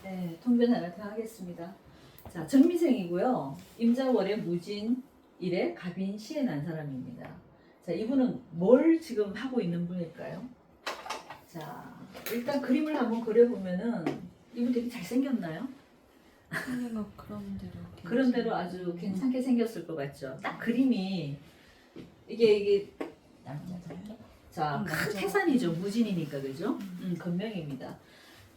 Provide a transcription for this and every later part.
네, 통변 하나 더 하겠습니다. 자, 정미생이고요. 임자월에 무진, 일에 갑인, 시에 난 사람입니다. 자, 이분은 뭘 지금 하고 있는 분일까요? 자, 일단 그림을 한번 그려보면은 이분 되게 잘생겼나요? 생각은 그런 대로 그런 대로 아주 괜찮게 생겼을 것 같죠? 딱 그림이 이게 남자들 자, 큰 태산이죠. 무진이니까 그죠? 건명입니다.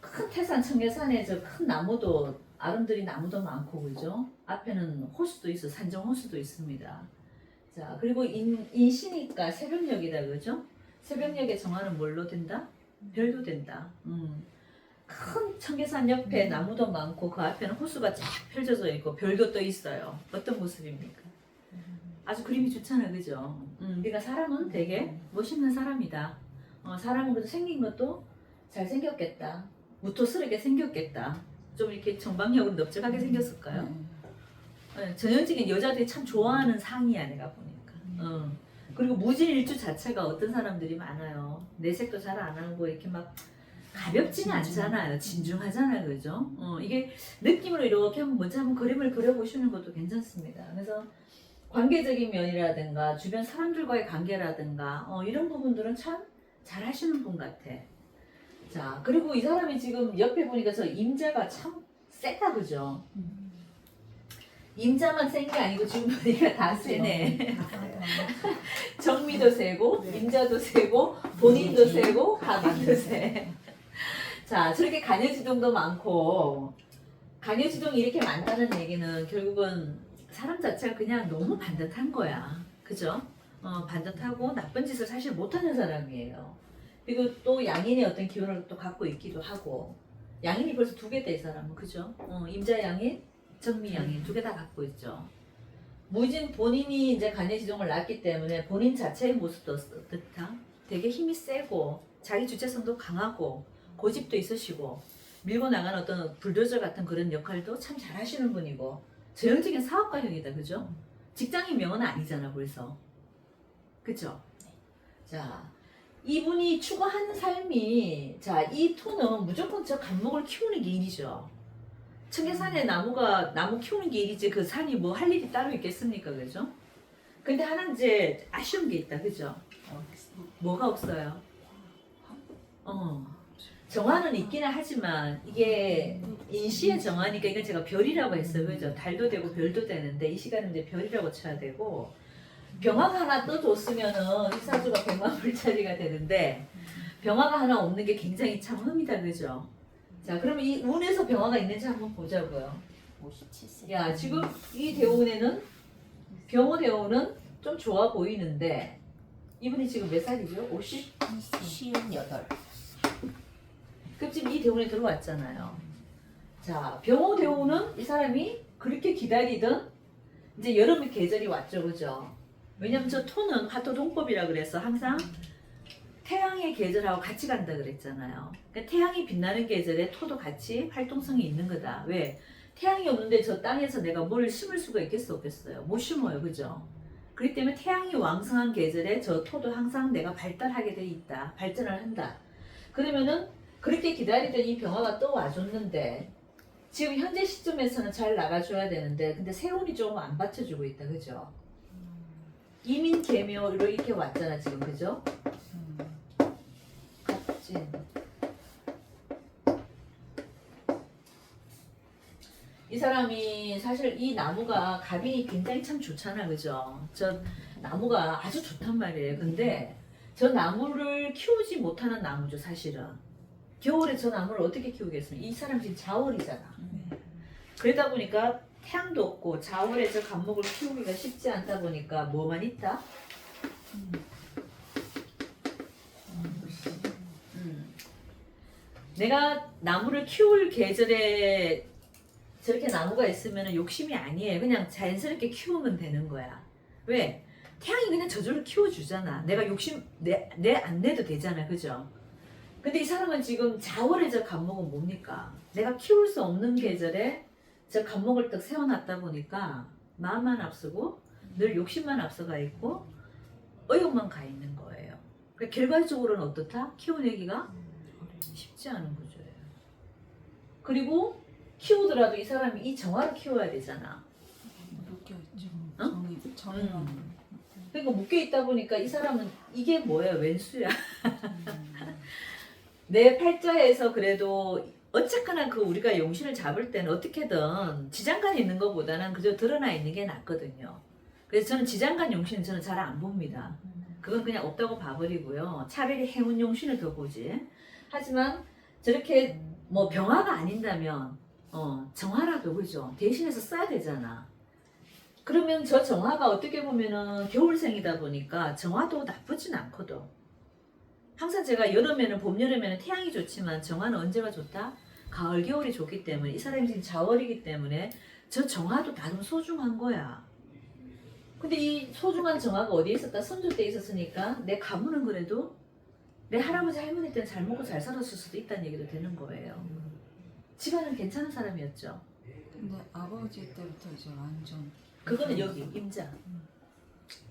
큰 태산 청계산에 저 큰 나무도 아름드리 나무도 많고 그죠? 앞에는 호수도 있어 산정 호수도 있습니다. 자 그리고 인시니까 새벽녘이다 그죠? 새벽녘의 정화는 뭘로 된다? 별도 된다. 큰 청계산 옆에 나무도 많고 그 앞에는 호수가 쫙 펼쳐져 있고 별도 떠 있어요. 어떤 모습입니까? 아주 그림이 좋잖아요, 그죠? 그러니까 사람은 되게 멋있는 사람이다. 사람은 그래도 생긴 것도 잘 생겼겠다. 무토스럽게 생겼겠다. 좀 이렇게 정방향으로 넓적하게 생겼을까요? 네, 전형적인 여자들이 참 좋아하는 상이야, 내가 보니까. 그리고 무진일주 자체가 어떤 사람들이 많아요. 내색도 잘 안 하고 이렇게 막 가볍지는 않잖아요. 진중하잖아요, 그죠? 이게 느낌으로 이렇게 한번 먼저 한번 그림을 그려보시는 것도 괜찮습니다. 그래서 관계적인 면이라든가 주변 사람들과의 관계라든가 이런 부분들은 참 잘하시는 분 같아. 자 그리고 이 사람이 지금 옆에 보니까 저 임자가 참 세다 그죠? 임자만 센 게 아니고 지금 보니까 다 세네. 정미도 세고 임자도 세고 본인도 세고 가빈도 세. 자 저렇게 간여지동도 많고 간여지동이 이렇게 많다는 얘기는 결국은 사람 자체가 그냥 너무 반듯한 거야. 그죠? 반듯하고 나쁜 짓을 사실 못하는 사람이에요. 그리고 또 양인의 어떤 기운을 또 갖고 있기도 하고 양인이 벌써 2개 돼 이 사람은 그죠? 임자양인, 정미양인 2개 다 갖고 있죠. 무진 본인이 이제 간여지동을 낳았기 때문에 본인 자체의 모습도 어떻다? 되게 힘이 세고 자기 주체성도 강하고 고집도 있으시고 밀고 나가는 어떤 불도저 같은 그런 역할도 참 잘하시는 분이고 전형적인 사업가형이다 그죠? 직장인 명은 아니잖아 벌써 그죠? 자 이분이 추구하는 삶이 자 이 토는 무조건 저 간목을 키우는 게 일이죠. 청계산에 나무 키우는 게 일이지 그 산이 뭐 할 일이 따로 있겠습니까 그죠? 근데 하나 이제 아쉬운 게 있다 그죠? 뭐가 없어요? 정화는 있기는 하지만 이게 인시의 정화니까 이건 제가 별이라고 했어요 그죠? 달도 되고 별도 되는데 이 시간은 이제 별이라고 쳐야 되고 병화가 하나 떠줬으면은 일사주가 100만 불짜리가 되는데 병화가 하나 없는 게 굉장히 참 흠이다 그죠? 자 그러면 이 운에서 병화가 있는지 한번 보자고요. 57세. 야 지금 이 대운에는 병호 대운은 좀 좋아 보이는데 이분이 지금 몇 살이죠? 50? 58. 그럼 지금 이 대운에 들어왔잖아요. 자 병호 대운은 이 사람이 그렇게 기다리던 이제 여름의 계절이 왔죠 그죠? 왜냐면 저 토는 화토동법이라 그래서 항상 태양의 계절하고 같이 간다 그랬잖아요. 그러니까 태양이 빛나는 계절에 토도 같이 활동성이 있는 거다. 왜? 태양이 없는데 저 땅에서 내가 뭘 심을 수가 있겠어 없겠어요? 못 심어요. 그죠? 그렇기 때문에 태양이 왕성한 계절에 저 토도 항상 내가 발달하게 돼 있다. 발전을 한다. 그러면은 그렇게 기다리던 이 병화가 또 와줬는데 지금 현재 시점에서는 잘 나가줘야 되는데 근데 세운이 조금 안 받쳐주고 있다. 그죠? 이민 개묘로 이렇게 왔잖아 지금 그죠? 갑진 이 사람이 사실 이 나무가 갑이 굉장히 참 좋잖아 그죠? 저 나무가 아주 좋단 말이에요. 근데 저 나무를 키우지 못하는 나무죠 사실은. 겨울에 저 나무를 어떻게 키우겠습니까? 이 사람 지금 자월이잖아. 그러다 보니까 태양도 없고 자월에 저 간목을 키우기가 쉽지 않다 보니까 뭐만 있다? 내가 나무를 키울 계절에 저렇게 나무가 있으면 욕심이 아니에요. 그냥 자연스럽게 키우면 되는 거야. 왜? 태양이 그냥 저절로 키워주잖아. 내가 욕심 안 내도 되잖아. 그죠? 근데 이 사람은 지금 자월에 저 간목은 뭡니까? 내가 키울 수 없는 계절에 저 간목을 딱 세워놨다 보니까 마음만 앞서고 늘 욕심만 앞서가 있고 의욕만 가 있는 거예요. 그러니까 결과적으로는 어떻다? 키워내기가 쉽지 않은 구조예요. 그리고 키우더라도 이 사람이 이 정화를 키워야 되잖아. 묶여있죠. 어? 정의만. 그러니까 묶여있다 보니까 이 사람은 이게 뭐야? 왼수야. 내 팔자에서 그래도 어쨌거나 그 우리가 용신을 잡을 때는 어떻게든 지장간이 있는 것보다는 그저 드러나 있는 게 낫거든요. 그래서 저는 지장간 용신은 저는 잘 안 봅니다. 그건 그냥 없다고 봐버리고요. 차라리 행운 용신을 더 보지. 하지만 저렇게 뭐 병화가 아닌다면 정화라도 그죠? 대신해서 써야 되잖아. 그러면 저 정화가 어떻게 보면은 겨울생이다 보니까 정화도 나쁘진 않거든. 항상 제가 여름에는 봄 여름에는 태양이 좋지만 정화는 언제가 좋다? 가을 겨울이 좋기 때문에 이 사람이 지금 자월이기 때문에 저 정화도 나름 소중한 거야. 근데 이 소중한 정화가 어디에 있었다? 선조 때 있었으니까 내 가문은 그래도 내 할아버지 할머니 때는 잘 먹고 잘 살았을 수도 있다는 얘기도 되는 거예요. 집안은 괜찮은 사람이었죠. 근데 아버지 때부터 이제 완전 그거는 여기 임자.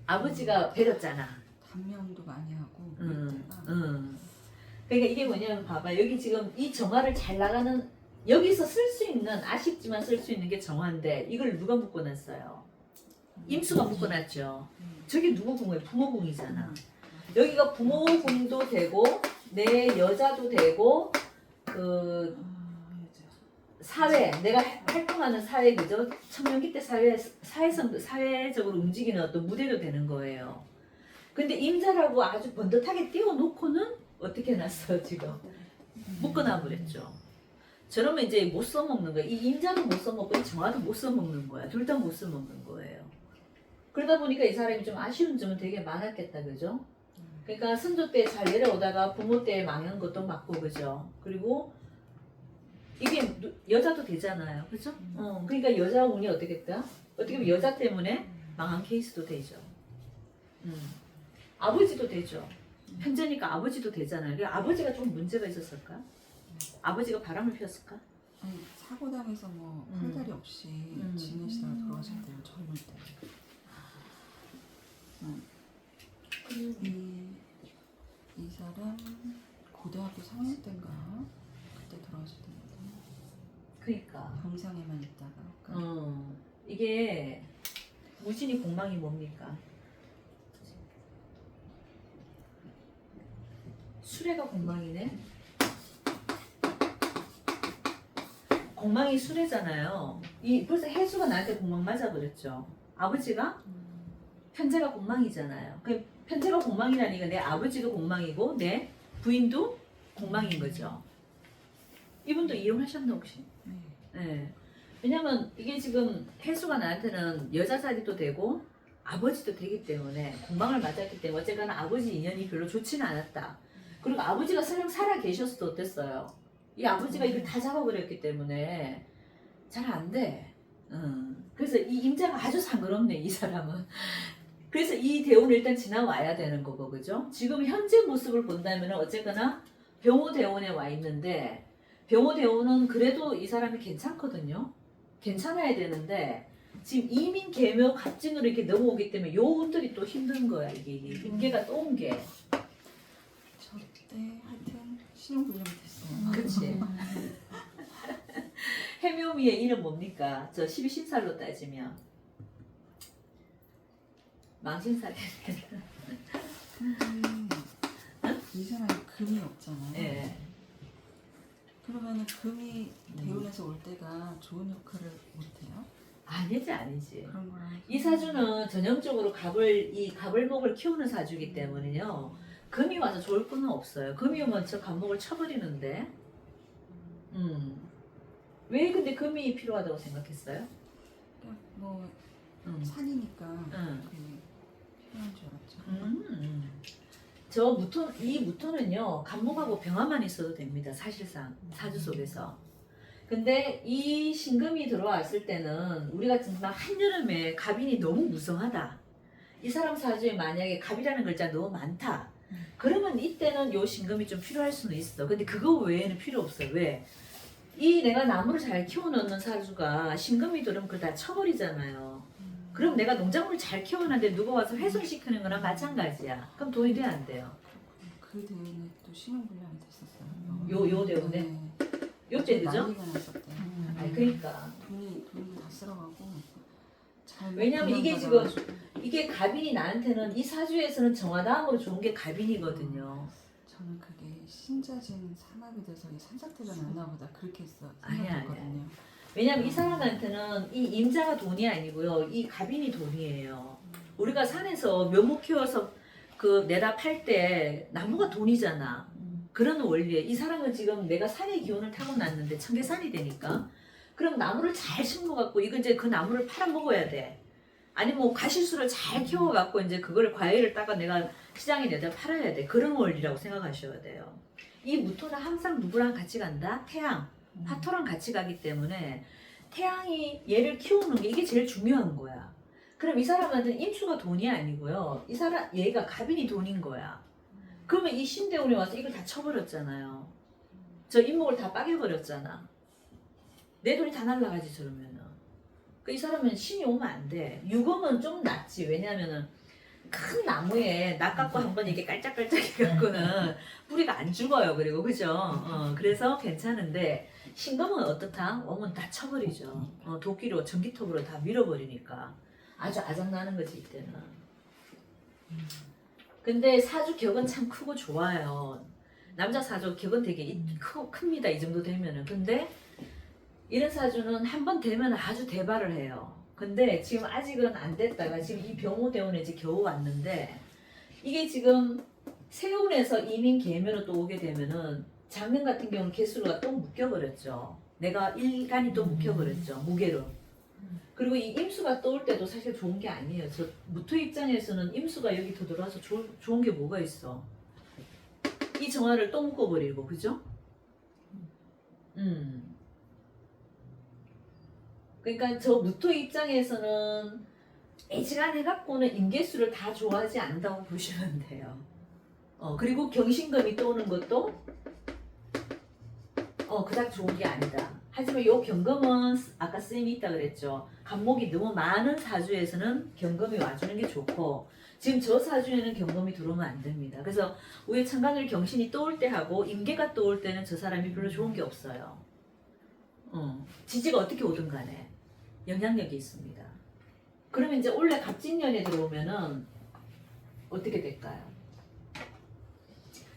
아버지가 베렸잖아. 단명도 많이 하고 응, 그때가 응. 그러니까 이게 뭐냐면 봐봐. 여기 지금 이 정화를 잘 나가는 여기서 쓸 수 있는 아쉽지만 쓸 수 있는 게 정화인데 이걸 누가 묶어놨어요? 임수가 묶어놨죠. 저게 누구 궁이에요? 부모궁이잖아. 여기가 부모궁도 되고 내 여자도 되고 그 사회 내가 활동하는 사회 그죠? 청년기 때 사회적으로 움직이는 어떤 무대도 되는 거예요. 근데 임자라고 아주 번듯하게 띄워놓고는 어떻게 해놨어요 지금? 묶어놔버렸죠. 저러면 이제 못 써먹는 거야. 이 임자도 못 써먹고 이 정화도 못 써먹는 거야. 둘 다 못 써먹는 거예요. 그러다 보니까 이 사람이 좀 아쉬운 점은 되게 많았겠다 그죠? 그러니까 선조 때 잘 내려오다가 부모 때 망한 것도 맞고 그죠? 그리고 이게 여자도 되잖아요 그죠? 그러니까 여자 운이 어떻게 됐다? 어떻게 보면 여자 때문에 망한 케이스도 되죠. 아버지도 되죠. 편제니까 아버지도 되잖아요. 그러니까 아버지가 좀 문제가 있었을까? 아버지가 바람을 피웠을까? 아니 사고 당해서 뭐 팔다리 없이 지내시다가 돌아가실 때는 젊을 때. 이 사람 고등학교 3학년 때인가 그때 돌아가실 때인데 그러니까 병상에만 있다가 이게 무진이 공망이 뭡니까? 수레가 공망이네. 공망이 수레잖아요. 이 벌써 해수가 나한테 공망 맞아버렸죠. 아버지가 편제가 공망이잖아요. 그 편제가 공망이라니까 내 아버지도 공망이고 내 부인도 공망인 거죠. 이분도 이용하셨나 혹시? 네. 네. 왜냐면 이게 지금 해수가 나한테는 여자 자리도 되고 아버지도 되기 때문에 공방을 맞았기 때문에 어쨌거나 아버지 인연이 별로 좋지는 않았다. 그리고 아버지가 설령 살아 계셨어도 어땠어요? 이 아버지가 이걸 다 잡아버렸기 때문에 잘 안 돼. 그래서 이 임자가 아주 상그럽네 이 사람은. 그래서 이 대운을 일단 지나와야 되는 거고 그죠? 지금 현재 모습을 본다면 어쨌거나 병호 대운에 와 있는데 병호 대운은 그래도 이 사람이 괜찮거든요. 괜찮아야 되는데 지금 이민 계묘 갑진으로 이렇게 넘어오기 때문에 요 운들이 또 힘든 거야 이게 임계가 또 온 게. 저때 하여튼 신용불량이 됐어요. 그치. 해묘미의 이름 뭡니까? 저 12신살로 따지면 망신살이. 근데 이 사람이 금이 없잖아요. 네. 그러면은 금이 대운에서 올 때가 좋은 역할을 못해요? 아니지. 그런 거랑 이 사주는 전형적으로 갑을목을 키우는 사주이기 때문에요. 금이 와서 좋을 거는 없어요. 금이 오면 저 갑목을 쳐버리는데. 왜 근데 금이 필요하다고 생각했어요? 그냥 뭐 산이니까 음. 금이 필요한 줄 알았죠. 저 무토, 이 무토는요 갑목하고 병화만 있어도 됩니다. 사실상 사주 속에서. 근데 이 신금이 들어왔을 때는 우리가 정말 한여름에 갑인이 너무 무성하다. 이 사람 사주에 만약에 갑이라는 글자 너무 많다. 그러면 이때는 요 신금이 좀 필요할 수는 있어. 근데 그거 외에는 필요 없어요. 왜? 이 내가 나무를 잘 키워놓는 사주가 신금이 들으면 그걸 다 쳐버리잖아요. 그럼 내가 농작물을 잘 키워놨는데 누가 와서 훼손시키는 거랑 마찬가지야. 그럼 돈이 돼야 안 돼요? 그 대운에 또 신용불량이 됐었어요. 요 대운에? 네. 요때 그죠? 난리가 났었대. 아니 그러니까 돈이 다 쓸어가고. 잘 왜냐면 이게 분양받아가지고. 이게 갑인이 나한테는 이 사주에서는 정화다음으로 좋은 게 갑인이거든요. 저는 그게 신자진 산업이 돼서 이 산사태가 났나 보다 그렇게 아니야, 생각했거든요. 왜냐면 이 사람한테는 이 임자가 돈이 아니고요. 이 갑인이 돈이에요. 우리가 산에서 묘목 키워서 그 내다 팔 때 나무가 돈이잖아. 그런 원리에 이 사람은 지금 내가 산의 기운을 타고났는데 청계산이 되니까 그럼 나무를 잘 심어갖고 이거 이제 그 나무를 팔아 먹어야 돼. 아니 뭐 가실수를 잘 키워갖고 이제 그걸 과일을 따가 내가 시장에 내다 팔아야 돼. 그런 원리라고 생각하셔야 돼요. 이 무토는 항상 누구랑 같이 간다? 태양, 화토랑 같이 가기 때문에 태양이 얘를 키우는 게 이게 제일 중요한 거야. 그럼 이 사람한테는 임수가 돈이 아니고요. 이 사람 얘가 갑인이 돈인 거야. 그러면 이 신대운이 와서 이걸 다 쳐버렸잖아요. 저 임목을 다 빠개버렸잖아. 내 돈이 다 날라가지 저러면은. 이 사람은 신이 오면 안 돼. 유금은 좀 낫지. 왜냐면은 큰 나무에 낚갖고 한번 이렇게 깔짝깔짝 해갖고는 뿌리가 안 죽어요. 그리고 그죠? 그래서 괜찮은데 신금은 어떻다? 오면 다 쳐버리죠. 도끼로 전기톱으로 다 밀어버리니까 아주 아작나는 거지 이때는. 근데 사주 격은 참 크고 좋아요. 남자 사주 격은 되게 큽니다. 이 정도 되면은. 근데 이런 사주는 한 번 되면 아주 대발을 해요. 근데 지금 아직은 안 됐다가 지금 이 병호대운에 이제 겨우 왔는데 이게 지금 세운에서 이민 계면으로 또 오게 되면은 작년 같은 경우는 개수가 또 묶여버렸죠. 내가 일간이 또 묶여버렸죠. 무게로. 그리고 이 임수가 떠올 때도 사실 좋은 게 아니에요. 저 무토 입장에서는 임수가 여기 더 들어와서 좋은 게 뭐가 있어? 이 정화를 또 묶어버리고, 그죠? 그러니까 저 무토 입장에서는 애지간해갖고는 인계수를 다 좋아하지 않는다고 보시면 돼요. 그리고 경신금이 또 오는 것도 그닥 좋은 게 아니다. 하지만 요 경금은 아까 쌤이 있다 그랬죠. 간목이 너무 많은 사주에서는 경금이 와주는 게 좋고 지금 저 사주에는 경금이 들어오면 안 됩니다. 그래서 위에 천간을 경신이 떠올 때 하고 임계가 떠올 때는 저 사람이 별로 좋은 게 없어요. 지지가 어떻게 오든 간에 영향력이 있습니다. 그러면 이제 원래 갑진년에 들어오면은 어떻게 될까요?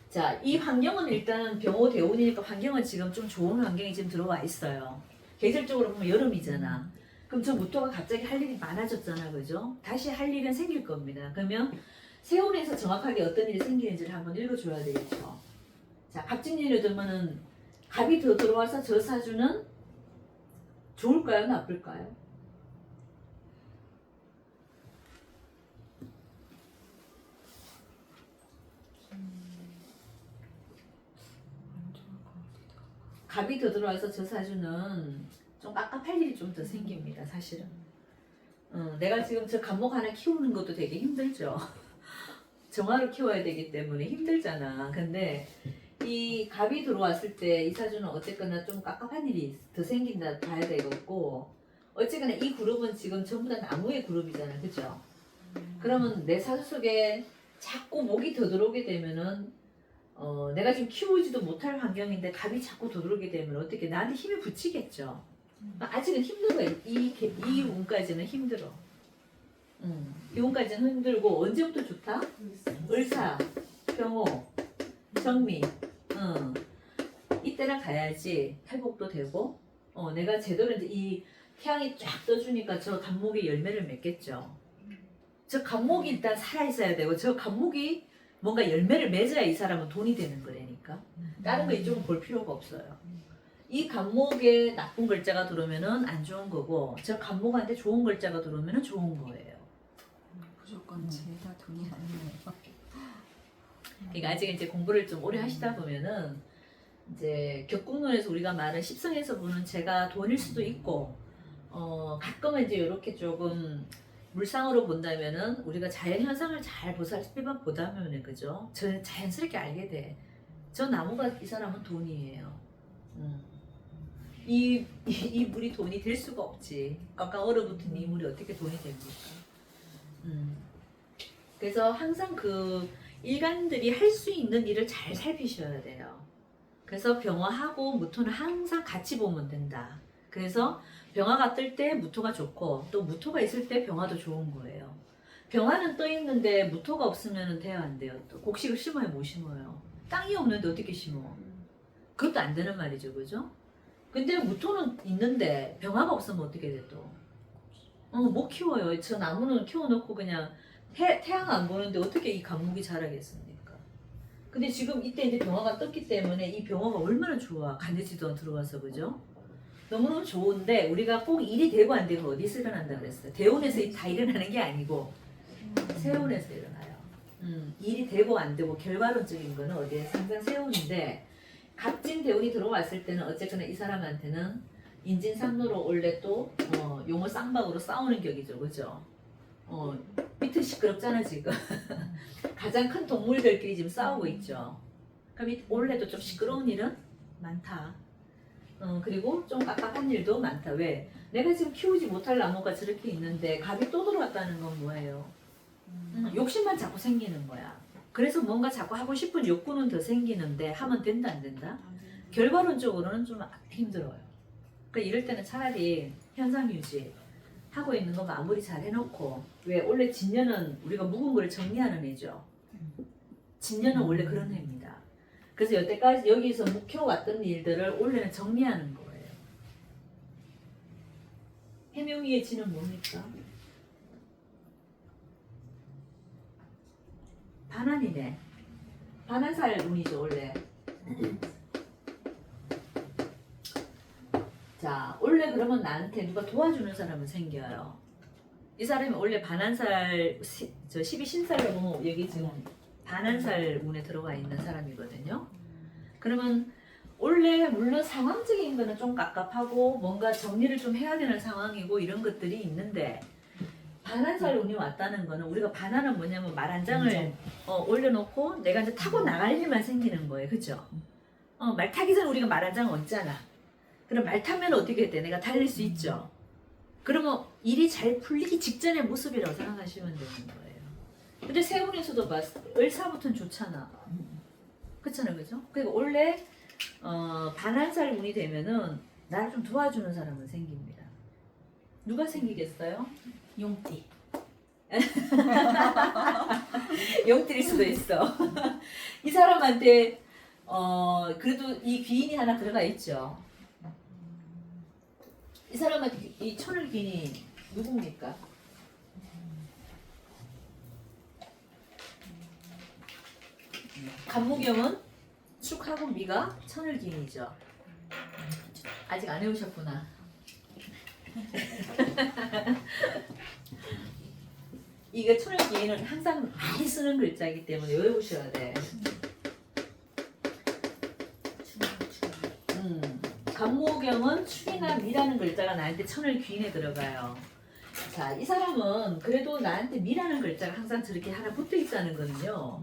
자, 이 환경은 일단 병호 대운이니까 환경은 지금 좀 좋은 환경이 지금 들어와 있어요. 계절적으로 보면 여름이잖아. 그럼 저 무토가 갑자기 할 일이 많아졌잖아, 그죠? 다시 할 일은 생길 겁니다. 그러면 세운에서 정확하게 어떤 일이 생기는지를 한번 읽어줘야 되겠죠. 자, 갑진년에 들면은 갑이 더 들어와서 저 사주는 좋을까요, 나쁠까요? 갑이 더 들어와서 저 사주는 좀 깝깝할 일이 좀 더 생깁니다, 사실은. 내가 지금 저 갑목 하나 키우는 것도 되게 힘들죠. 정화를 키워야 되기 때문에 힘들잖아. 근데 이 갑이 들어왔을 때 이 사주는 어쨌거나 좀 깝깝한 일이 더 생긴다 봐야 되겠고 어쨌거나 이 그룹은 지금 전부 다 나무의 그룹이잖아, 그죠? 그러면 내 사주 속에 자꾸 목이 더 들어오게 되면은 내가 지금 키우지도 못할 환경인데 갑이 자꾸 들어오게 되면 어떻게 나한테 힘이 붙이겠죠. 아직은 힘들어. 이 운까지는 힘들어. 이 운까지는 힘들고 언제부터 좋다? 을사, 병호, 정미. 이때랑 가야지 회복도 되고 내가 제대로 이제 이 태양이 쫙 떠주니까 저 간목이 열매를 맺겠죠. 저 간목이 일단 살아있어야 되고 저 간목이 뭔가 열매를 맺어야 이 사람은 돈이 되는 거라니까. 다른 거 이쪽은 볼 필요가 없어요. 이 간목에 나쁜 글자가 들어오면은 안 좋은 거고 저 간목한테 좋은 글자가 들어오면은 좋은 거예요. 무조건 죄다 돈이 아니에요. 그러니까 아직 이제 공부를 좀 오래 하시다 보면은 이제 격국론에서 우리가 말하는 십성에서 보는 제가 돈일 수도 있고 가끔은 이제 이렇게 조금 물상으로 본다면은 우리가 자연 현상을 잘 보살피만 보다면은 그죠? 저 자연스럽게 알게 돼. 저 나무가 이 사람은 돈이에요. 이 물이 돈이 될 수가 없지. 꽉꽉 얼어붙은 이 물이 어떻게 돈이 됩니까? 그래서 항상 그 일간들이 할 수 있는 일을 잘 살피셔야 돼요. 그래서 병화하고 무토는 항상 같이 보면 된다. 그래서 병화가 뜰 때 무토가 좋고 또 무토가 있을 때 병화도 좋은 거예요. 병화는 떠 있는데 무토가 없으면 돼요, 안 돼요? 또 곡식을 심어요, 못 심어요? 땅이 없는데 어떻게 심어? 그것도 안 되는 말이죠, 그죠? 근데 무토는 있는데 병화가 없으면 어떻게 돼 또? 못 키워요. 저 나무는 키워놓고 그냥 태양 안 보는데 어떻게 이 감목이 자라겠습니까? 근데 지금 이때 이제 병화가 떴기 때문에 이 병화가 얼마나 좋아. 간제지도 들어와서, 그죠? 너무너무 좋은데 우리가 꼭 일이 되고 안 되고 어디서 일어난다 그랬어요? 대운에서 다 일어나는 게 아니고 세운에서 일어나요. 일이 되고 안 되고 결과론적인 거는 어디에 항상 세운인데 갑진 대운이 들어왔을 때는 어쨌거나 이 사람한테는 인진상로로 원래 또 용어 쌍박으로 싸우는 격이죠, 그죠? 비트 시끄럽잖아 지금. 가장 큰 동물들끼리 지금 싸우고 있죠. 그럼 원래도 좀 시끄러운 일은 많다. 그리고 좀 깝깝한 일도 많다. 왜? 내가 지금 키우지 못할 나무가 저렇게 있는데 갑이 또 들어왔다는 건 뭐예요? 욕심만 자꾸 생기는 거야. 그래서 뭔가 자꾸 하고 싶은 욕구는 더 생기는데 하면 된다 안 된다? 결과론적으로는 좀 힘들어요. 그러니까 이럴 때는 차라리 현상 유지 하고 있는 거 마무리 잘 해놓고, 왜 원래 진년은 우리가 묵은 걸 정리하는 애죠. 진년은 원래 그런 애입니다. 그래서 여태까지 여기서 묵혀왔던 일들을 원래는 정리하는 거예요. 해묘위의 진은 뭡니까? 반환이네. 반환살 운이죠 원래. 자, 원래 그러면 나한테 누가 도와주는 사람은 생겨요. 이 사람이 원래 반환살, 저 12신살로 보면 여기 지금 반환살 운에 들어가 있는 사람이거든요. 그러면 원래 물론 상황적인 거는 좀 깝깝하고 뭔가 정리를 좀 해야 되는 상황이고 이런 것들이 있는데, 반환살 운이 왔다는 거는 우리가 반환은 뭐냐면 말 한 장을 올려놓고 내가 이제 타고 나갈 일만 생기는 거예요. 그죠? 말 타기 전에 우리가 말 한 장 얻잖아. 그럼 말 타면 어떻게 돼? 내가 달릴 수 있죠. 그러면 일이 잘 풀리기 직전의 모습이라고 생각하시면 되는 거예요. 근데 세운에서도 봐, 을사부터는 좋잖아. 그렇잖아, 그죠? 그리고 원래 반환살 운이 되면은 나를 좀 도와주는 사람은 생깁니다. 누가 생기겠어요? 용띠. 용띠일 수도 있어. 이 사람한테 그래도 이 귀인이 하나 들어가 있죠. 이 사람한테 이 천을 귀인이 누굽니까? 간무경은 축하고 미가 천을 귀인이죠. 아직 안 해오셨구나. 이게 천을 귀인은 항상 많이 쓰는 글자이기 때문에 외우셔야 돼. 간무경은 축이나 미라는 글자가 나한테 천을 귀인에 들어가요. 자, 이 사람은 그래도 나한테 미라는 글자가 항상 저렇게 하나 붙어 있다는 거는요.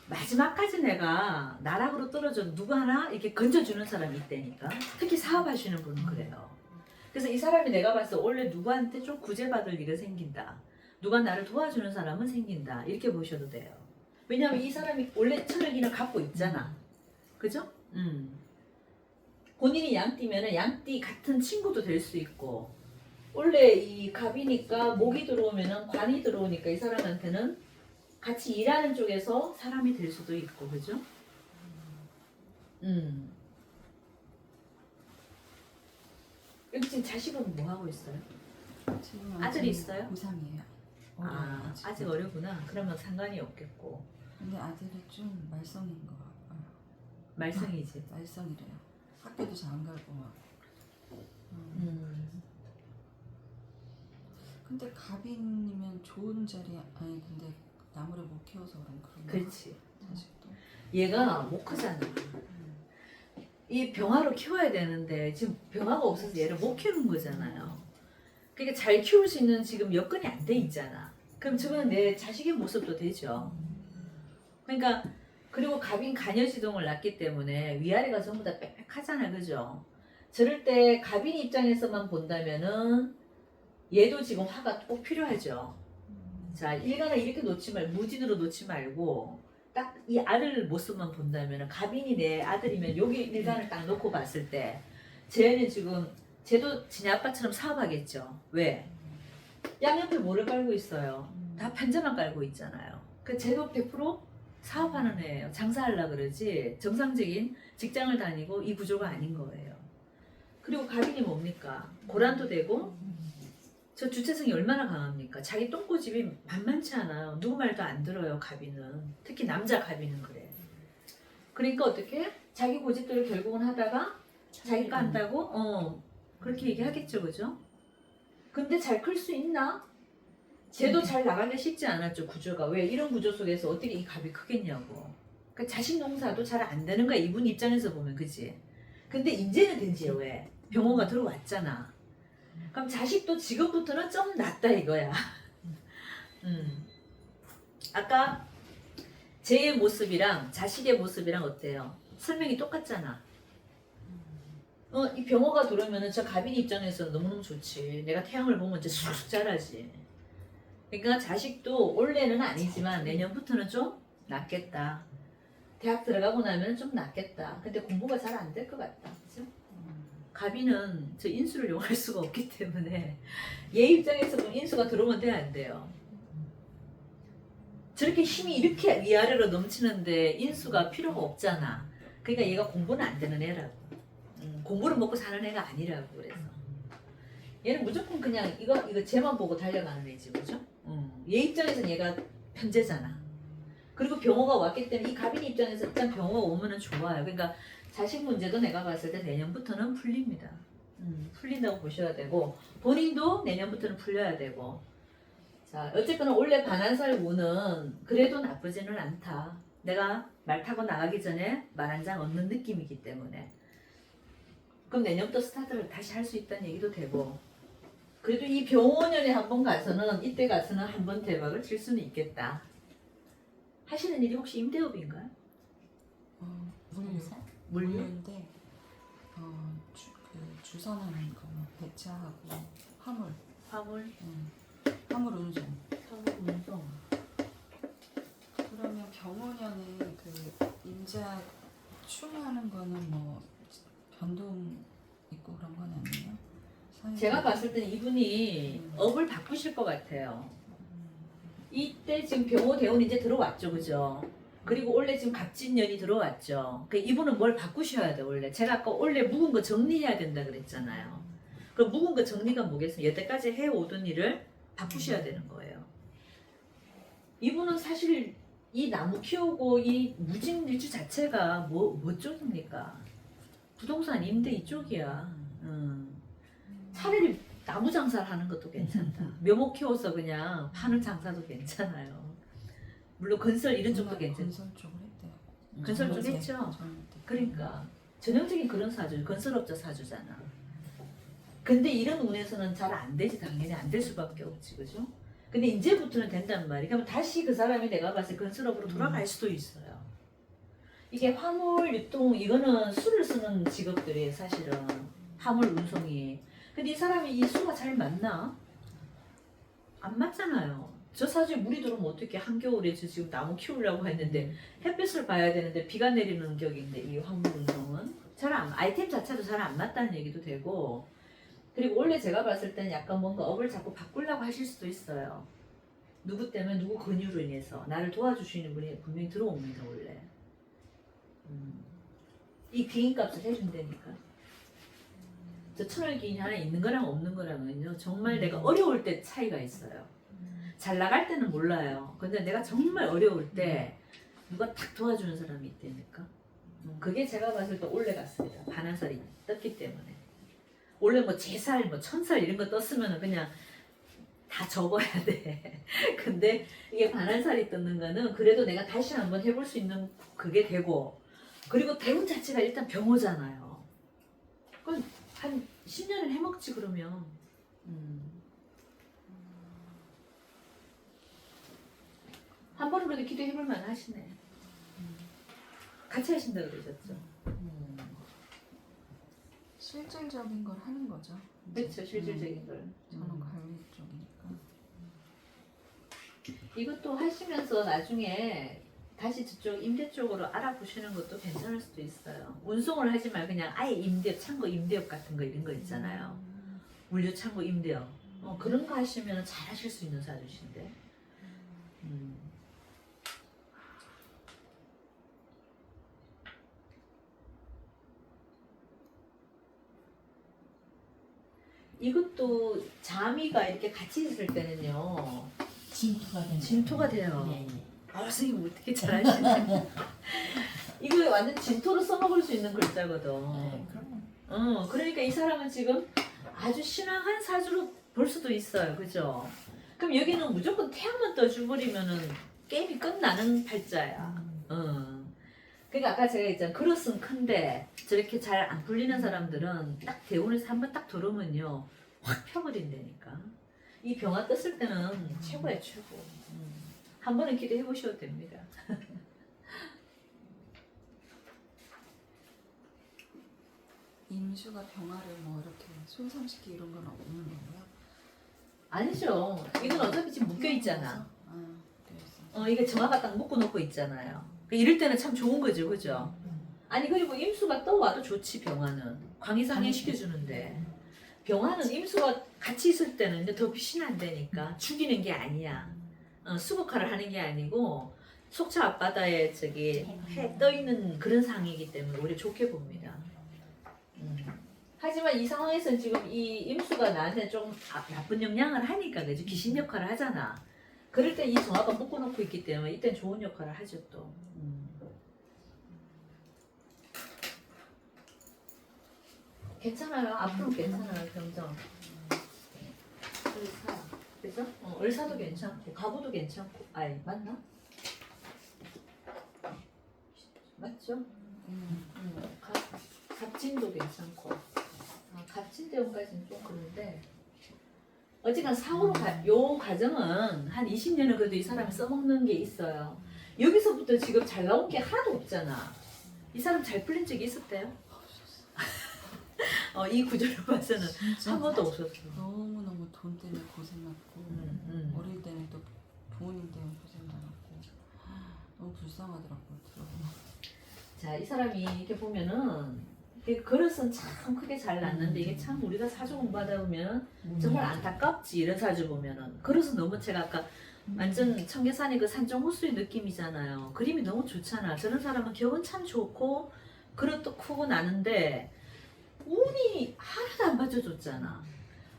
마지막까지 내가 나락으로 떨어져 누구 하나 이렇게 건져주는 사람이 있다니까. 특히 사업하시는 분은 그래요. 그래서 이 사람이 내가 봤을 때 원래 누구한테 좀 구제받을 일이 생긴다. 누가 나를 도와주는 사람은 생긴다. 이렇게 보셔도 돼요. 왜냐하면 이 사람이 원래 천을기를 갖고 있잖아. 그죠? 본인이 양띠면은 양띠 같은 친구도 될 수 있고, 원래 이 갑이니까 목이 들어오면은 관이 들어오니까 이 사람한테는 같이 일하는 쪽에서 사람이 될 수도 있고, 그죠? 여기 지금 자식은 뭐 하고 있어요? 지금 아들이 있어요? 고3이에요. 아직 어려구나. 그러면 상관이 없겠고. 근데 아들이 좀 말썽인 거 같아요. 말썽이지. 말썽이래요. 학교도 잘 안 가고 막. 근데 갑인이면 좋은 자리 아니 근데 나무를 못 키워서 그런가? 그렇지. 자식도. 얘가 못 크잖아. 이 병화로 키워야 되는데 지금 병화가 없어서 얘를 못 키우는 거잖아요. 그러니까 잘 키울 수 있는 지금 여건이 안 돼 있잖아. 그럼 저건 내 자식의 모습도 되죠. 그러니까 그리고 갑인 간여지동을 낳기 때문에 위아래가 전부 다 빽빽하잖아, 그죠? 저럴 때 갑인 입장에서만 본다면은 얘도 지금 화가 꼭 필요하죠. 자, 일간을 이렇게 놓지 말고 무진으로 놓지 말고 딱 이 아들 모습만 본다면 갑인이 내 아들이면 여기 일간을 딱 놓고 봤을 때 쟤는 지금 쟤도 지네 아빠처럼 사업하겠죠. 왜? 양옆에 뭐를 깔고 있어요? 다 편제만 깔고 있잖아요. 그 쟤도 100% 사업하는 애예요. 장사하려고 그러지 정상적인 직장을 다니고 이 구조가 아닌 거예요. 그리고 갑인이 뭡니까? 고란도 되고 저 주체성이 얼마나 강합니까? 자기 똥꼬집이 만만치 않아요. 누구 말도 안 들어요, 갑인은. 특히 남자 갑인은 그래. 그러니까 어떻게? 자기 고집들을 결국은 하다가 자기가 한다고? 그렇게 얘기하겠죠, 그죠? 근데 잘 클 수 있나? 쟤도 잘 나가기 쉽지 않았죠, 구조가. 왜? 이런 구조 속에서 어떻게 이 갑이 크겠냐고. 그러니까 자식 농사도 잘 안 되는 거야, 이분 입장에서 보면, 그지? 근데 이제는 된지요, 왜? 병원가 들어왔잖아. 그럼 자식도 지금부터는 좀 낫다 이거야. 아까 제 모습이랑 자식의 모습이랑 어때요? 설명이 똑같잖아. 이 병호가 들어오면은 저 가빈 입장에서 너무너무 좋지. 내가 태양을 보면 이제 쑥쑥 자라지. 그러니까 자식도 올해는 아니지만 내년부터는 좀 낫겠다. 대학 들어가고 나면 좀 낫겠다. 근데 공부가 잘 안 될 것 같다. 그죠? 가비는 저 인수를 용할 수가 없기 때문에 얘 입장에서 보면 인수가 들어오면 돼, 안 돼요? 저렇게 힘이 이렇게 위아래로 넘치는데 인수가 필요가 없잖아. 그러니까 얘가 공부는 안 되는 애라고. 공부를 먹고 사는 애가 아니라고. 그래서 얘는 무조건 그냥 이거 쟤만 보고 달려가는 애지, 그죠? 얘 입장에서는 얘가 편제잖아. 그리고 병호가 왔기 때문에 이 가빈 입장에서 일단 병호가 오면은 좋아요. 그러니까 자식 문제도 내가 봤을 때 내년부터는 풀립니다. 풀린다고 보셔야 되고 본인도 내년부터는 풀려야 되고. 자, 어쨌거나 원래 반한살 운은 그래도 나쁘지는 않다. 내가 말 타고 나가기 전에 말 한 장 얻는 느낌이기 때문에. 그럼 내년부터 스타트를 다시 할 수 있다는 얘기도 되고. 그래도 이 병원년에 한 번 가서는 이때 가서는 한 번 대박을 칠 수는 있겠다. 하시는 일이 혹시 임대업인가요? 물류인데 주선하는 거 배차하고 화물 화물 운송. 화물 운송. 그러면 병원연에 그 임자 충하는 거는 뭐 변동 있고 그런 건 아니에요? 제가 봤을 때는 이분이 업을 바꾸실 것 같아요. 이때 지금 병호 대운이 이제 들어왔죠, 그죠? 그리고 원래 지금 갑진년이 들어왔죠. 그 이분은 뭘 바꾸셔야 돼, 원래. 제가 아까 원래 묵은 거 정리해야 된다 그랬잖아요. 그 묵은 거 정리가 뭐겠어요? 여태까지 해오던 일을 바꾸셔야 되는 거예요. 이분은 사실 이 나무 키우고 이 무진 일주 자체가 뭐 쪽입니까? 부동산 임대 이쪽이야. 차라리 나무 장사를 하는 것도 괜찮다. 묘목 키워서 그냥 파는 장사도 괜찮아요. 물론 건설 이런 쪽도 괜찮죠. 건설 쪽을 했대요. 건설 쪽 했죠. 그러니까 전형적인 그런 사주, 건설업자 사주잖아. 근데 이런 운에서는 잘 안 되지. 당연히 안 될 수밖에 없지, 그죠? 근데 이제부터는 된단 말이야. 그럼 다시 그 사람이 내가 봤을 때 건설업으로 돌아갈 수도 있어요. 이게 화물 유통 이거는 수를 쓰는 직업들이에요, 사실은. 화물 운송이. 근데 이 사람이 이 수가 잘 맞나? 안 맞잖아요. 저 사주에 물이 들어오면 어떻게 한겨울에 저 지금 나무 키우려고 했는데 햇빛을 봐야 되는데 비가 내리는 격인데 이 화물 운송은 아이템 자체도 잘 안 맞다는 얘기도 되고. 그리고 원래 제가 봤을 때는 약간 뭔가 업을 자꾸 바꾸려고 하실 수도 있어요. 누구 때문에 누구 근유로 인해서 나를 도와주시는 분이 분명히 들어옵니다, 원래. 이 귀인값을 해준다니까. 저 천월기인이 하나 있는 거랑 없는 거랑은요, 정말 내가 어려울 때 차이가 있어요. 잘 나갈 때는 몰라요. 근데 내가 정말 어려울 때 누가 탁 도와주는 사람이 있다니까. 그게 제가 봤을 때 올해 같습니다. 반한살이 떴기 때문에. 원래 뭐 제살, 뭐 천살 이런 거 떴으면 그냥 다 접어야 돼. 근데 이게 반한살이 떴는 거는 그래도 내가 다시 한번 해볼 수 있는 그게 되고, 그리고 대운 자체가 일단 병호잖아요. 그건 한 10년은 해먹지 그러면. 한 번은 그래도 기도해볼 만하시네. 같이 하신다 그러셨죠? 실질적인 걸 하는 거죠. 그렇죠, 실질적인 걸. 저는 관리 쪽이니까. 이것도 하시면서 나중에 다시 저쪽 임대 쪽으로 알아보시는 것도 괜찮을 수도 있어요. 운송을 하지 말고 그냥 아예 임대업, 창고 임대업 같은 거 이런 거 있잖아요. 물류 창고 임대업. 그런 거 하시면 잘 하실 수 있는 사주신데. 이것도 자미가 이렇게 같이 있을 때는요. 진토가 되는. 진토가 돼요. 예, 예. 아, 선생님 어떻게 잘하시네. 이거 완전 진토로 써먹을 수 있는 글자거든. 네, 그럼. 그러니까 이 사람은 지금 아주 신앙한 사주로 볼 수도 있어요. 그죠? 그럼 여기는 무조건 태양만 떠줘버리면은 게임이 끝나는 팔자야. 그러니까 아까 제가 있잖아. 그릇은 큰데 저렇게 잘 안 풀리는 사람들은 딱 대운에서 한번 딱 들어오면요. 확 펴버린다니까. 이 병화 떴을 때는 최고야, 최고. 한 번은 기대해 보셔도 됩니다. 임수가 병화를 뭐 이렇게 손상시키 이런 건 없는 건가요? 아니죠. 이건 어차피 지금 묶여 있잖아. 그래서. 이게 정화가 딱 묶어 놓고 있잖아요. 이럴 때는 참 좋은 거죠, 그죠? 아니 그리고 임수가 떠와도 좋지 병화는 광이상해 시켜주는데 병화는 임수가 같이 있을 때는 이제 더 빛이 난다니까 죽이는 게 아니야. 수국화를 하는 게 아니고 속초 앞바다에 저기 해 떠 있는 그런 상이기 때문에 오히려 좋게 봅니다. 하지만 이 상황에서는 지금 이 임수가 나한테 좀 나쁜 영향을 하니까 그죠? 귀신 역할을 하잖아. 그럴 때 이 정화가 묶어놓고 있기 때문에 이땐 좋은 역할을 하죠 또. 괜찮아요. 앞으로 괜찮아요. 병정. 을사. 그죠? 을사도 괜찮고 가구도 괜찮고. 아이 맞나? 맞죠? 갑진도 괜찮고. 갑진 대운까지는 좀 그런데 어쨌든 사후로 요 과정은 한 20년은 그래도 이 사람이 써먹는 게 있어요. 여기서부터 지금 잘 나온 게 하나도 없잖아. 이 사람 잘 풀린 적이 있었대요? 이 구조를 봐서는 한 번도 없었어. 너무너무 돈 때문에 고생했고 어릴 때는 또 부모님 때문에 고생당했고 너무 불쌍하더라고요. 들어보면. 자, 이 사람이 이렇게 보면은 이게 그릇은 참 크게 잘 났는데 이게 참 우리가 사주 공부하다 보면 정말 안타깝지. 이런 사주 보면은 그릇은 너무 제가 아까 완전 청계산의 그 산정 호수의 느낌이잖아요. 그림이 너무 좋잖아. 저런 사람은 격은 참 좋고 그릇도 크고 나는데 운이 하나도 안 받쳐줬잖아.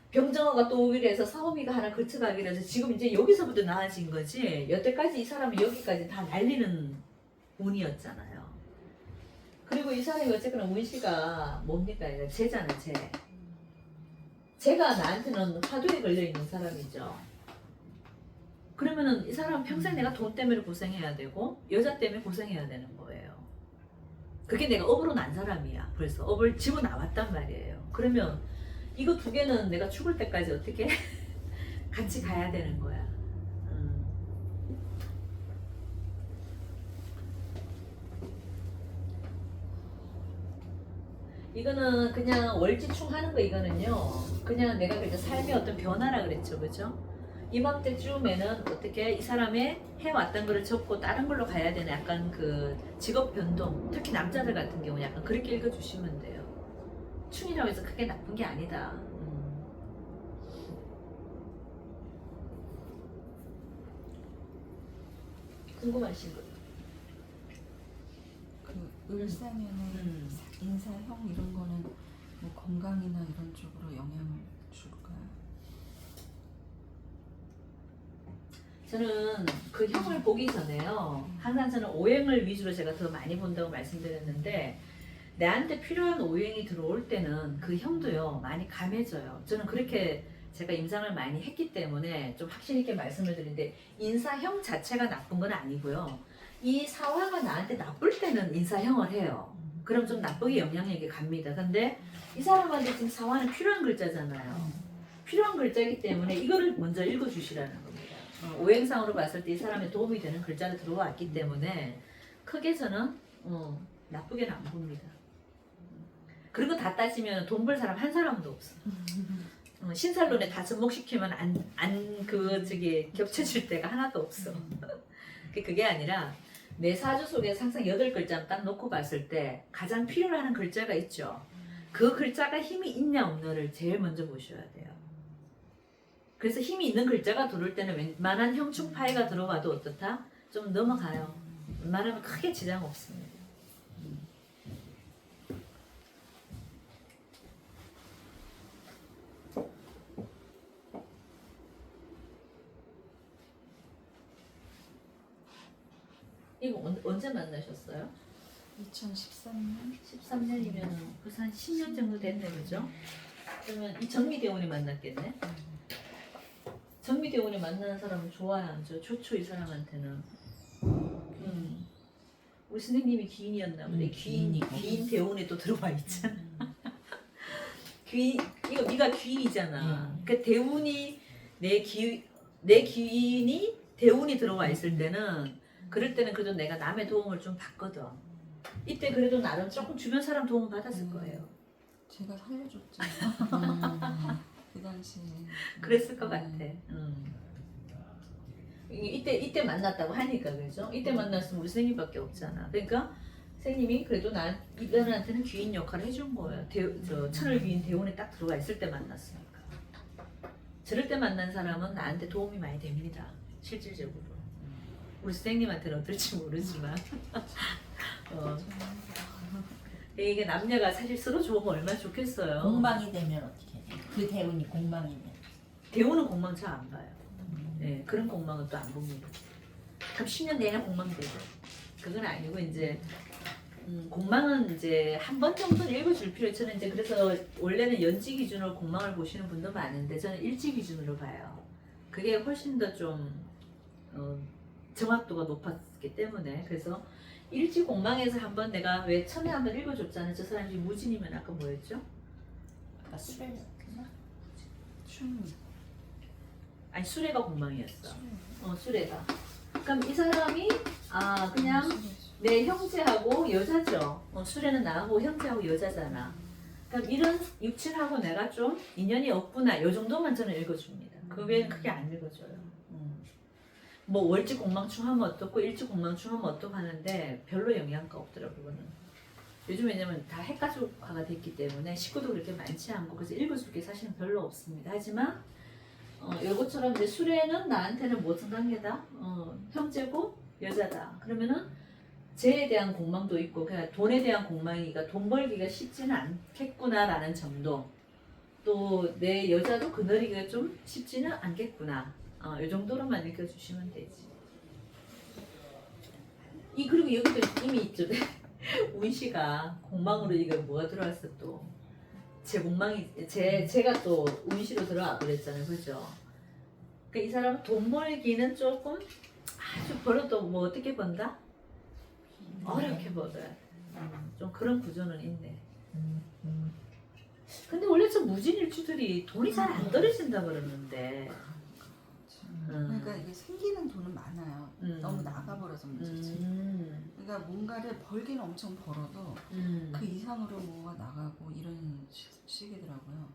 병정어가 또 오기로 해서 사오미가 하나 거쳐가기로 해서 지금 이제 여기서부터 나아진 거지. 여태까지 이 사람이 여기까지 다 날리는 운이었잖아요. 그리고 이 사람이 어쨌거나 운시가 뭡니까? 재잖아, 재. 재가 나한테는 화두에 걸려있는 사람이죠. 그러면은 이 사람은 평생 내가 돈 때문에 고생해야 되고 여자 때문에 고생해야 되는 거예요. 그게 내가 업으로 난 사람이야. 벌써 업을 집어나왔단 말이에요. 그러면 이거 두 개는 내가 죽을 때까지 어떻게 같이 가야 되는 거야. 이거는 그냥 월지충 하는 거. 이거는요 그냥 내가 그냥 삶의 어떤 변화라 그랬죠, 그죠? 이맘때쯤에는 어떻게 이 사람의 해왔던 거를 접고 다른 걸로 가야 되는 약간 그 직업 변동, 특히 남자들 같은 경우 약간 그렇게 읽어주시면 돼요. 충이라고 해서 크게 나쁜 게 아니다. 궁금하신 거? 그 을사면은 인사형 이런 거는 뭐 건강이나 이런 쪽으로 영향을 줄까요? 저는 그 형을 보기 전에요. 항상 저는 오행을 위주로 제가 더 많이 본다고 말씀드렸는데 내한테 필요한 오행이 들어올 때는 그 형도요 많이 감해져요. 저는 그렇게 제가 임상을 많이 했기 때문에 좀 확신 있게 말씀을 드리는데 인사형 자체가 나쁜 건 아니고요. 이 사화가 나한테 나쁠 때는 인사형을 해요. 그럼 좀 나쁘게 영향력이 갑니다. 근데 이 사람한테 지금 사화는 필요한 글자잖아요. 필요한 글자이기 때문에 이거를 먼저 읽어주시라는 겁니다. 오행상으로 봤을 때 이 사람에 도움이 되는 글자가 들어왔기 때문에 크게 저는 나쁘게는 안 봅니다. 그리고 다 따지면 돈 벌 사람 한 사람도 없어. 신살론에 다 접목시키면 겹쳐질 때가 하나도 없어. 그게 아니라 내 사주 속에 항상 8글자 딱 놓고 봤을 때 가장 필요로 하는 글자가 있죠. 그 글자가 힘이 있냐 없냐를 제일 먼저 보셔야 돼요. 그래서 힘이 있는 글자가 들어올 때는 웬만한 형충파이가 들어와도 어떻다? 좀 넘어가요. 웬만하면 크게 지장 없습니다. 이거 언제 만나셨어요? 2013년? 13년이면 벌써 한 10년 정도 됐네, 그죠? 그러면 이 정미대원이 만났겠네? 정미대원이 만나는 사람은 좋아요, 안 좋아요? 좋죠, 이 사람한테는. 우리 선생님이 귀인이었나 보네. 귀인 대원에 또 들어와 있잖아. 이거 네가 귀인이잖아. 그 대운이 내 귀인이 대운이 들어와 있을 때는 그럴 때는 그래도 내가 남의 도움을 좀 받거든. 이때 그래도 나름 조금 주변 사람 도움을 받았을 거예요. 제가 살려줬죠. 그 당시에. 그랬을 것 같아. 이때 만났다고 하니까 그죠? 이때 만났으면 우리 선생님밖에 없잖아. 그러니까 선생님이 그래도 이분한테는 귀인 역할을 해준 거예요. 천을 귀인 대운에 딱 들어와 있을 때 만났으니까. 저럴 때 만난 사람은 나한테 도움이 많이 됩니다. 실질적으로. 우리 선생님한테는 어떨지 모르지만. 이게 남녀가 사실 서로 좋으면 얼마나 좋겠어요. 공방이 되면 어떻게 해? 그 대운이 공방이면 대운은 공망 잘 안 봐요. 네, 그런 공망은 또 안 봅니다. 그럼 10년 내내 공망 되죠. 그건 아니고 이제 공망은 이제 한 번 정도는 읽어줄 필요. 저는 이제 그래서 원래는 연지 기준으로 공망을 보시는 분도 많은데 저는 일지 기준으로 봐요. 그게 훨씬 더 좀 정확도가 높았기 때문에 그래서 일지 공망에서 한번 내가 왜 처음에 한번 읽어줬잖아요. 저 사람이 무진이면 아까 뭐였죠? 아까 술을 춤. 아니 수레가 공망이었어. 수레가. 그럼 이 사람이 그냥 내 형제하고 여자죠. 수레는 나하고 형제하고 여자잖아. 그럼 이런 육친하고 내가 좀 인연이 없구나. 요 정도만 저는 읽어줍니다. 그 외에는 크게 안 읽어줘요. 뭐 월지 공망충 하면 어떻고 일지 공망충 하면 어떻고 하는데 별로 영향가 없더라고 그거는. 요즘 왜냐면 다 핵가족화가 됐기 때문에 식구도 그렇게 많지 않고 그래서 읽어줄 게 사실은 별로 없습니다. 하지만 요것처럼 이제 수레는 나한테는 무슨 관계다? 형제고 여자다. 그러면은 재에 대한 공망도 있고 그냥 돈에 대한 공망이니까 돈 벌기가 쉽지는 않겠구나라는 점도 또 내 여자도 그늘이기가 좀 쉽지는 않겠구나. 요 정도로만 읽어주시면 되지. 그리고 여기도 이미 있죠. 운시가 공망으로 이거 뭐가 들어왔어 또. 제 공망이 제가 또 운시로 들어와 버렸잖아요, 그죠? 그러니까 이 사람은 돈 벌기는 조금 아주 벌어도 뭐 어떻게 번다? 어렵게 벌어요. 좀 그런 구조는 있네. 근데 원래 좀 무진일주들이 돈이 잘 안 떨어진다 그러는데. 그러니까 이게 생기는 돈은 많아요. 너무 나가버려서 문제지. 그러니까 뭔가를 벌기는 엄청 벌어도 그 이상으로 뭐가 나가고 이런 식이더라고요.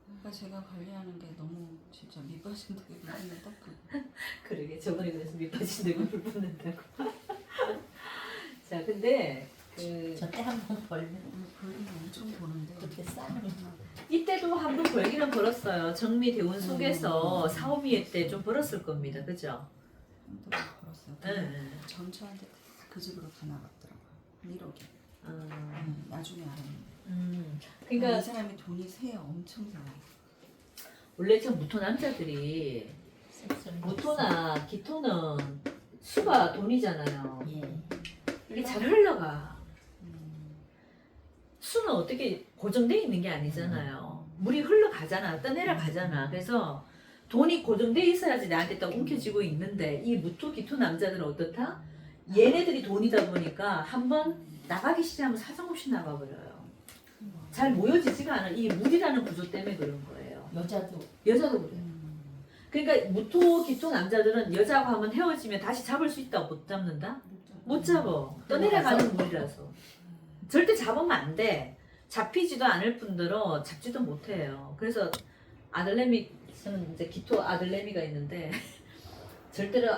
그러니까 제가 관리하는 게 너무 진짜 밑빠진 덕에 불붙는다. 그러게 저번에 그래서 밑빠진 덕에 불붙는다고. 자 근데 저때 한번 벌면 벌기는 엄청 버는데 그렇게 싸우니 이때도 한 번 벌기는 벌었어요. 정미 대운 속에서 사오미에 때 좀 벌었을 겁니다. 그죠? 한두 번 벌었어요. 네. 전처한테 다 그 집으로 다 나갔더라고요. 1억에. 나중에 알았는데. 그러니까 이 사람이 돈이 세요. 엄청 세요. 원래 저 무토 남자들이 무토나 기토는 수가 돈이잖아요. 예. 이게 잘 흘러가. 수는 어떻게 고정되어 있는 게 아니잖아요. 물이 흘러가잖아. 떠내려가잖아. 그래서 돈이 고정되어 있어야지 나한테 딱 움켜쥐고 있는데 이 무토 기토 남자들은 어떻다? 얘네들이 돈이다 보니까 한번 나가기 시작하면 사정없이 나가버려요. 잘 모여지지가 않아. 이 물이라는 구조 때문에 그런 거예요. 여자도 여자도 그래요. 그러니까 무토 기토 남자들은 여자하고 한번 헤어지면 다시 잡을 수 있다. 못 잡는다? 못 잡아. 떠내려가는 물이라서. 절대 잡으면 안 돼. 잡히지도 않을 뿐더러 잡지도 못해요. 그래서 아들내미, 저는 이제 기토 아들내미가 있는데 절대로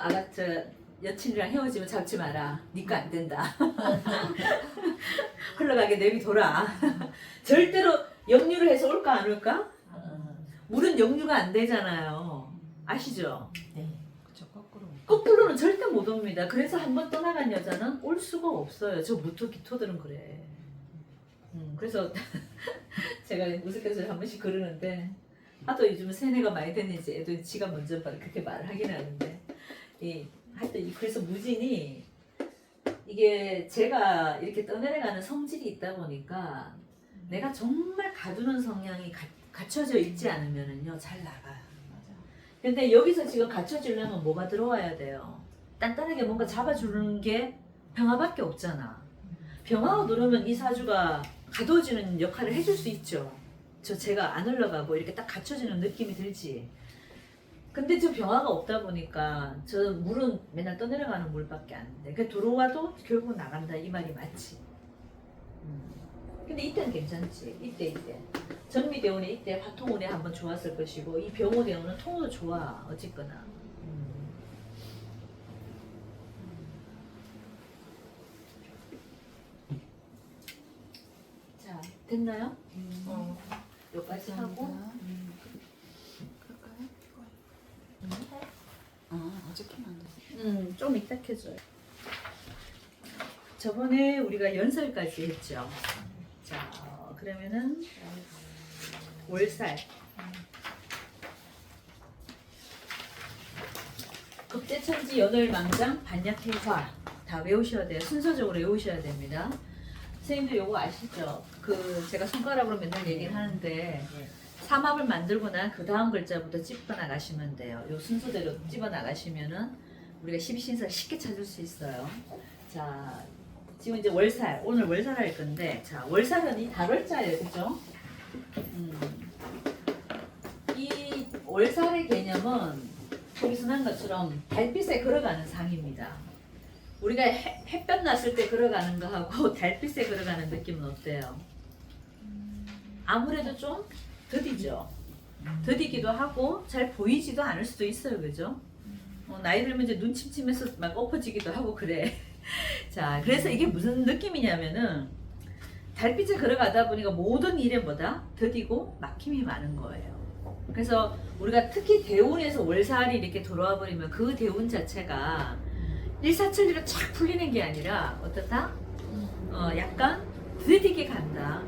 여친이랑 헤어지면 잡지 마라. 니거 안 된다. 흘러가게 내비둬라. 절대로 역류를 해서 올까 안 올까? 물은 역류가 안 되잖아요. 아시죠? 네. 그쵸, 거꾸로. 거꾸로는 절대 못 옵니다. 그래서 한번 떠나간 여자는 올 수가 없어요. 저 무토 기토들은 그래. 그래서 제가 우스갯소리 한 번씩 그러는데 하도 요즘 세뇌가 많이 됐는지 애도 지가 먼저 그렇게 말을 하긴 하는데 하여튼 그래서 무진이 이게 제가 이렇게 떠내려가는 성질이 있다 보니까 내가 정말 가두는 성향이 갖춰져 있지 않으면은요 잘 나가요. 근데 여기서 지금 갖춰지려면 뭐가 들어와야 돼요? 단단하게 뭔가 잡아주는 게 병화밖에 없잖아. 병화가 들어오면 이 사주가 가둬지는 역할을 해줄 수 있죠. 제가 안 흘러가고 이렇게 딱 갖춰지는 느낌이 들지. 근데 저 병화가 없다 보니까 저 물은 맨날 떠내려가는 물밖에 안 돼. 그 들어와도 결국 나간다 이 말이 맞지. 근데 이때는 괜찮지. 이때. 전미대운에 이때 화통운에 한번 좋았을 것이고 이 병호대운은 통으로 좋아. 어쨌거나. 자, 됐나요? 여기까지 하고. 그럴까요? 어제 키면 안 돼. 좀 이따 켜줘요. 저번에 우리가 연설까지 했죠. 자, 그러면은 월살. 급제천지 연월망장 반약해화 다 외우셔야 돼요. 순서적으로 외우셔야 됩니다. 선생님들 요거 아시죠? 제가 손가락으로 맨날 얘기를 하는데 삼합을 만들고 난 그 다음 글자부터 찝어 나가시면 돼요. 요 순서대로 찝어 나가시면은 우리가 12신사 쉽게 찾을 수 있어요. 자, 지금 이제 월살, 오늘 월살 할 건데, 자, 월살은 이 달월자예요, 그죠? 이 월살의 개념은 여기서 한 것처럼 달빛에 걸어가는 상입니다. 우리가 햇볕 났을 때 걸어가는 거하고 달빛에 걸어가는 느낌은 어때요? 아무래도 좀 더디죠. 더디기도 하고 잘 보이지도 않을 수도 있어요, 그죠? 나이 들면 이제 눈 침침해서 막 엎어지기도 하고 그래. 자, 그래서 이게 무슨 느낌이냐면은 달빛에 걸어가다 보니까 모든 일에 뭐다? 더디고 막힘이 많은 거예요. 그래서 우리가 특히 대운에서 월살이 이렇게 돌아와 버리면 그 대운 자체가 일사천리로 착 풀리는 게 아니라 어떻다? 약간 더디게 간다.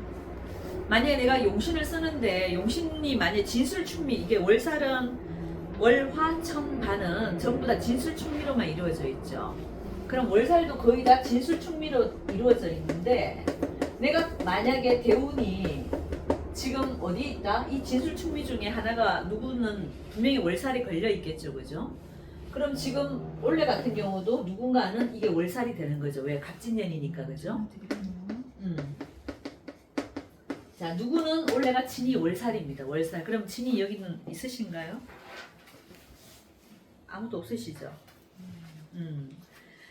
만약에 내가 용신을 쓰는데 용신이 만약에 진술충미, 이게 월살은 월화천반은 전부 다 진술충미로만 이루어져 있죠. 그럼 월살도 거의 다 진술충미로 이루어져 있는데 내가 만약에 대운이 지금 어디 있다? 이 진술충미 중에 하나가 누구는 분명히 월살이 걸려 있겠죠, 그죠? 그럼 지금 원래 같은 경우도 누군가는 이게 월살이 되는 거죠. 왜? 갑진년이니까, 그죠? 자, 누구는 원래가 진이 월살입니다. 월살. 그럼 진이 여기는 있으신가요? 아무도 없으시죠?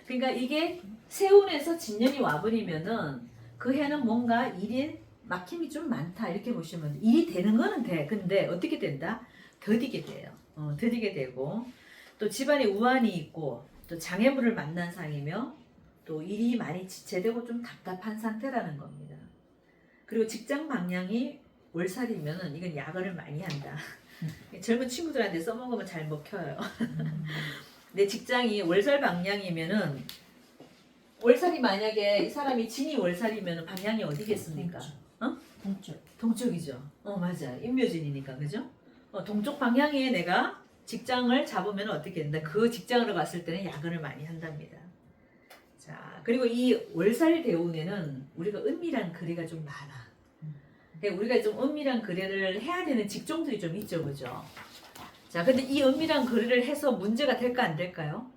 그러니까 이게 세운에서 진년이 와버리면은 그 해는 뭔가 일이 막힘이 좀 많다 이렇게 보시면 일이 되는 거는 돼. 근데 어떻게 된다? 더디게 돼요. 더디게 되고 또 집안에 우환이 있고 또 장애물을 만난 상이며 또 일이 많이 지체되고 좀 답답한 상태라는 겁니다. 그리고 직장 방향이 월살이면은 이건 야근을 많이 한다. 젊은 친구들한테 써먹으면 잘 먹혀요. 내 직장이 월살 방향이면은 월살이 만약에 이 사람이 진이 월살이면 방향이 어디겠습니까? 동쪽. 동쪽이죠. 맞아. 인묘진이니까 그죠? 동쪽 방향에 내가 직장을 잡으면 어떻게 된다? 그 직장으로 갔을 때는 야근을 많이 한답니다. 자, 그리고 이 월살 대운에는 우리가 은밀한 거래가 좀 많아. 그러니까 우리가 좀 은밀한 거래를 해야 되는 직종들이 좀 있죠, 그죠? 자, 근데 이 은밀한 거래를 해서 문제가 될까 안 될까요?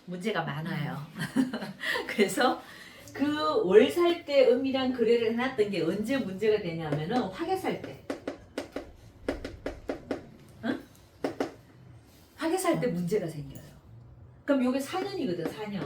문제가 많아요. 그래서 그 월 살 때 은밀한 거래를 해놨던 게 언제 문제가 되냐면은 화개 살 때. 응? 화개 살 때 문제가 생겨요. 그럼 요게 4년이거든, 4년.